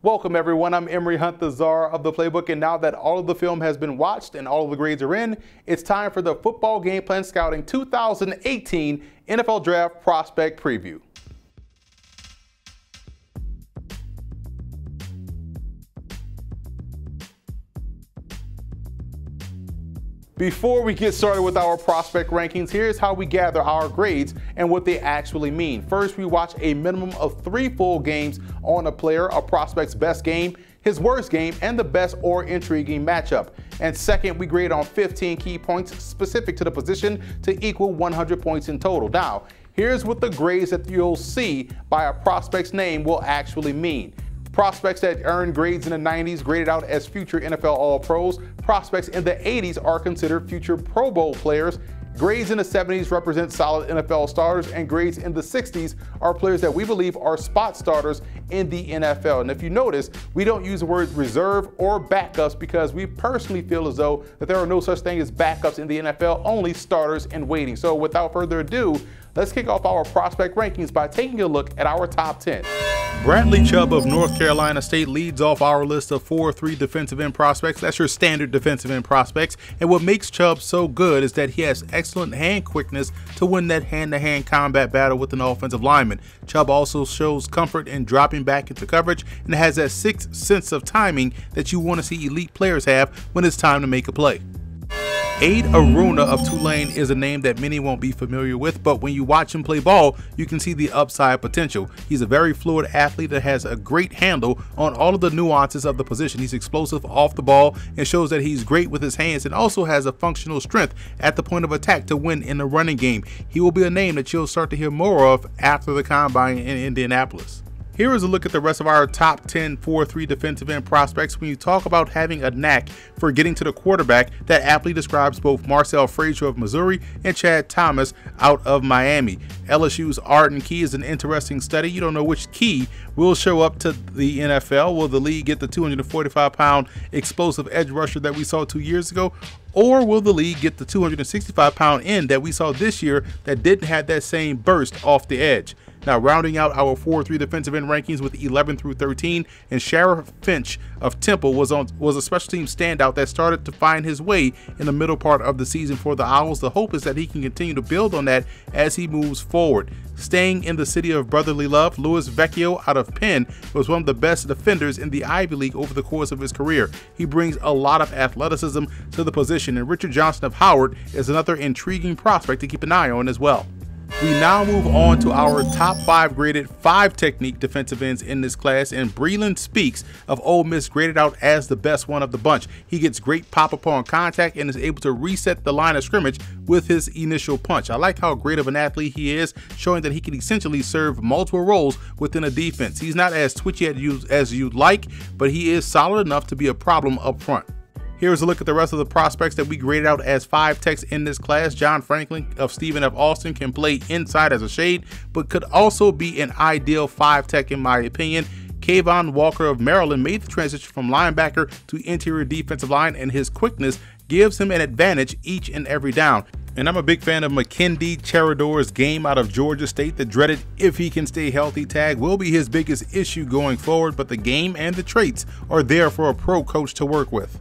Welcome everyone, I'm Emory Hunt, the czar of the playbook, and now that all of the film has been watched and all of the grades are in, it's time for the Football Game Plan Scouting 2018 NFL Draft Prospect Preview. Before we get started with our prospect rankings, here's how we gather our grades and what they actually mean. First, we watch a minimum of 3 full games on a player, a prospect's best game, his worst game, and the best or intriguing matchup. And second, we grade on 15 key points specific to the position to equal 100 points in total. Now, here's what the grades that you'll see by a prospect's name will actually mean. Prospects that earned grades in the 90s graded out as future NFL All-Pros. Prospects in the 80s are considered future Pro Bowl players. Grades in the 70s represent solid NFL starters, and grades in the 60s are players that we believe are spot starters in the NFL. And if you notice, we don't use the word reserve or backups because we personally feel as though that there are no such thing as backups in the NFL, only starters in waiting. So without further ado, let's kick off our prospect rankings by taking a look at our top 10. Bradley Chubb of North Carolina State leads off our list of 4-3 defensive end prospects. That's your standard defensive end prospects. And what makes Chubb so good is that he has excellent hand quickness to win that hand-to-hand combat battle with an offensive lineman. Chubb also shows comfort in dropping back into coverage and has that sixth sense of timing that you want to see elite players have when it's time to make a play. Adewale of Tulane is a name that many won't be familiar with, but when you watch him play ball, you can see the upside potential. He's a very fluid athlete that has a great handle on all of the nuances of the position. He's explosive off the ball and shows that he's great with his hands, and also has a functional strength at the point of attack to win in the running game. He will be a name that you'll start to hear more of after the combine in Indianapolis. Here is a look at the rest of our top 10 4-3 defensive end prospects. When you talk about having a knack for getting to the quarterback, that aptly describes both Marcel Frazier of Missouri and Chad Thomas out of Miami. LSU's Arden Key is an interesting study. You don't know which key will show up to the NFL. Will the league get the 245-pound explosive edge rusher that we saw 2 years ago? Or will the league get the 265-pound end that we saw this year that didn't have that same burst off the edge? Now, rounding out our 4-3 defensive end rankings with 11 through 13, and Sheriff Finch of Temple was a special team standout that started to find his way in the middle part of the season for the Owls. The hope is that he can continue to build on that as he moves forward. Staying in the city of brotherly love, Louis Vecchio out of Penn was one of the best defenders in the Ivy League over the course of his career. He brings a lot of athleticism to the position, and Richard Johnson of Howard is another intriguing prospect to keep an eye on as well. We now move on to our top 5 graded 5-technique defensive ends in this class, and Breeland Speaks of Ole Miss graded out as the best one of the bunch. He gets great pop upon contact and is able to reset the line of scrimmage with his initial punch. I like how great of an athlete he is, showing that he can essentially serve multiple roles within a defense. He's not as twitchy as you'd like, but he is solid enough to be a problem up front. Here's a look at the rest of the prospects that we graded out as 5 techs in this class. John Franklin of Stephen F. Austin can play inside as a shade, but could also be an ideal 5 tech in my opinion. Kayvon Walker of Maryland made the transition from linebacker to interior defensive line, and his quickness gives him an advantage each and every down. And I'm a big fan of McKindy Cherador's game out of Georgia State. The dreaded "if he can stay healthy" tag will be his biggest issue going forward, but the game and the traits are there for a pro coach to work with.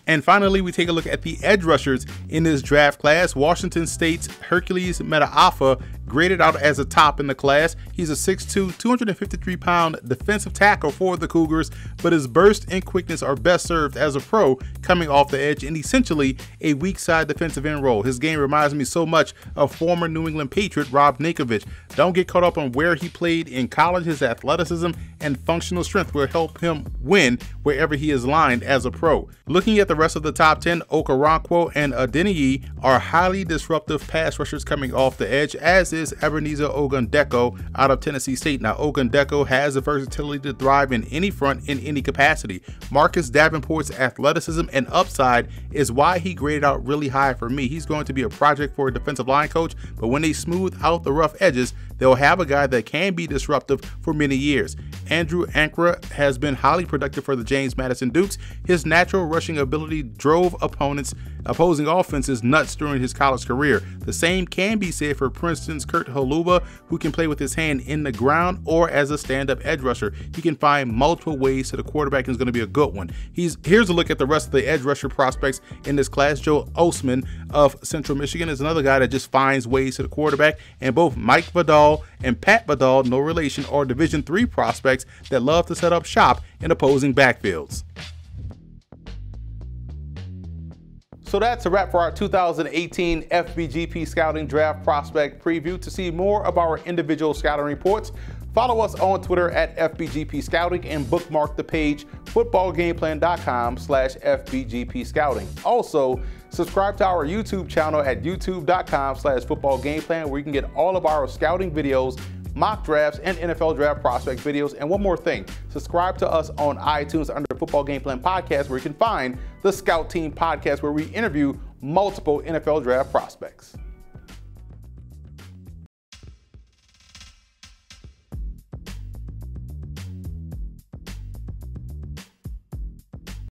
And finally, we take a look at the edge rushers in this draft class. Washington State's Hercules Metaafa graded out as a top in the class. He's a 6'2", 253-pound defensive tackle for the Cougars, but his burst and quickness are best served as a pro coming off the edge in essentially a weak side defensive end role. His game reminds me so much of former New England Patriot Rob Ninkovich. Don't get caught up on where he played in college. His athleticism and functional strength will help him win wherever he is lined as a pro. Looking at the rest of the top 10, Okoronkwo and Adeniyi are highly disruptive pass rushers coming off the edge, as is Ebenezer Ogundeko out of Tennessee State. Now, Ogundeko has the versatility to thrive in any front in any capacity. Marcus Davenport's athleticism and upside is why he graded out really high for me. He's going to be a project for a defensive line coach, but when they smooth out the rough edges, they'll have a guy that can be disruptive for many years. Andrew Ankara has been highly productive for the James Madison Dukes. His natural rushing ability drove opponents opposing offenses nuts during his college career. The same can be said for Princeton's Kurt Holuba, who can play with his hand in the ground or as a stand-up edge rusher. He can find multiple ways to the quarterback and is going to be a good one. Here's a look at the rest of the edge rusher prospects in this class. Joe Osman of Central Michigan is another guy that just finds ways to the quarterback, and both Mike Vidal and Pat Vidal, no relation, are Division III prospects that love to set up shop in opposing backfields. So that's a wrap for our 2018 FBGP Scouting Draft Prospect Preview. To see more of our individual scouting reports, follow us on Twitter at FBGP Scouting and bookmark the page footballgameplan.com/FBGP Scouting. Also, subscribe to our YouTube channel at youtube.com/footballgameplan, where you can get all of our scouting videos, mock drafts, and NFL draft prospect videos. And one more thing, subscribe to us on iTunes under Football Game Plan Podcast, where you can find the Scout Team Podcast, where we interview multiple NFL draft prospects.